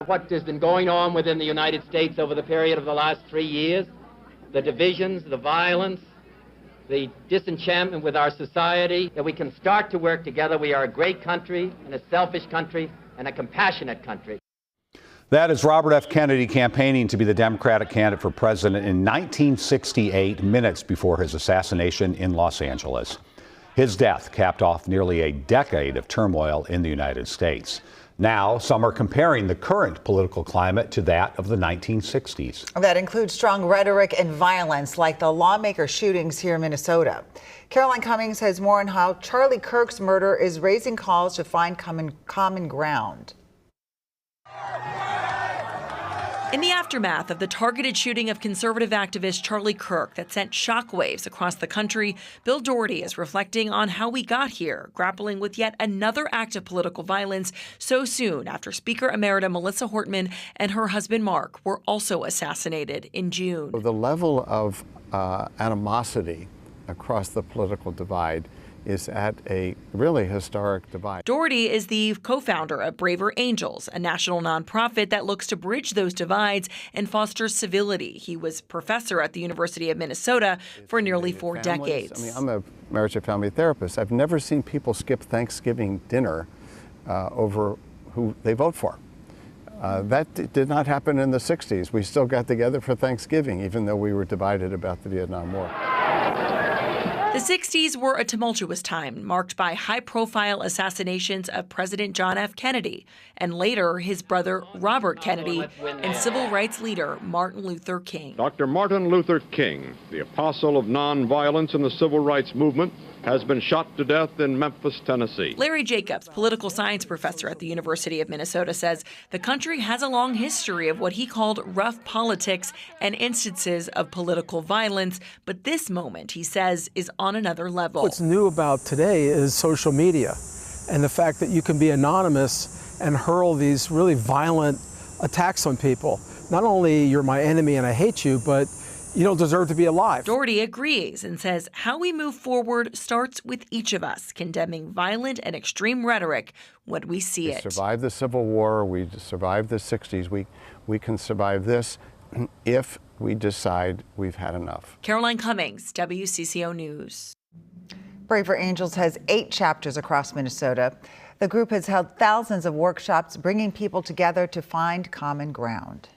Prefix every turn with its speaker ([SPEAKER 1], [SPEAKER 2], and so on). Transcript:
[SPEAKER 1] What has been going on within the United States over the period of the last 3 years, the divisions, the violence, the disenchantment with our society, that we can start to work together. We are a great country and a selfish country and a compassionate country.
[SPEAKER 2] That is Robert F. Kennedy campaigning to be the Democratic candidate for president in 1968, minutes before his assassination in Los Angeles. His death capped off nearly a decade of turmoil in the United States. Now, some are comparing the current political climate to that of the 1960s.
[SPEAKER 3] That includes strong rhetoric and violence, like the lawmaker shootings here in Minnesota. Caroline Cummings has more on how Charlie Kirk's murder is raising calls to find common ground.
[SPEAKER 4] In the aftermath of the targeted shooting of conservative activist Charlie Kirk that sent shockwaves across the country, Bill Doherty is reflecting on how we got here, grappling with yet another act of political violence so soon after Speaker Emerita Melissa Hortman and her husband Mark were also assassinated in June.
[SPEAKER 5] The level of animosity across the political divide is at a really historic divide.
[SPEAKER 4] Doherty is the co-founder of Braver Angels, a national nonprofit that looks to bridge those divides and foster civility. He was professor at the University of Minnesota for nearly 4 decades.
[SPEAKER 5] I mean, I'm a marriage and family therapist. I've never seen people skip Thanksgiving dinner over who they vote for. That did not happen in the 60s. We still got together for Thanksgiving, even though we were divided about the Vietnam War.
[SPEAKER 4] The 60s were a tumultuous time, marked by high-profile assassinations of President John F. Kennedy, and later his brother Robert Kennedy, and civil rights leader Martin Luther King.
[SPEAKER 6] Dr. Martin Luther King, the apostle of nonviolence in the civil rights movement, has been shot to death in Memphis, Tennessee.
[SPEAKER 4] Larry Jacobs, political science professor at the University of Minnesota, says the country has a long history of what he called rough politics and instances of political violence, but this moment, he says, is on another level.
[SPEAKER 7] What's new about today is social media and the fact that you can be anonymous and hurl these really violent attacks on people. Not only you're my enemy and I hate you, but you don't deserve to be alive.
[SPEAKER 4] Doherty agrees and says how we move forward starts with each of us condemning violent and extreme rhetoric when we see it.
[SPEAKER 5] We survived the Civil War, we survived the 60s, we can survive this if we decide we've had enough.
[SPEAKER 4] Caroline Cummings, WCCO News.
[SPEAKER 3] Braver Angels has 8 chapters across Minnesota. The group has held thousands of workshops, bringing people together to find common ground.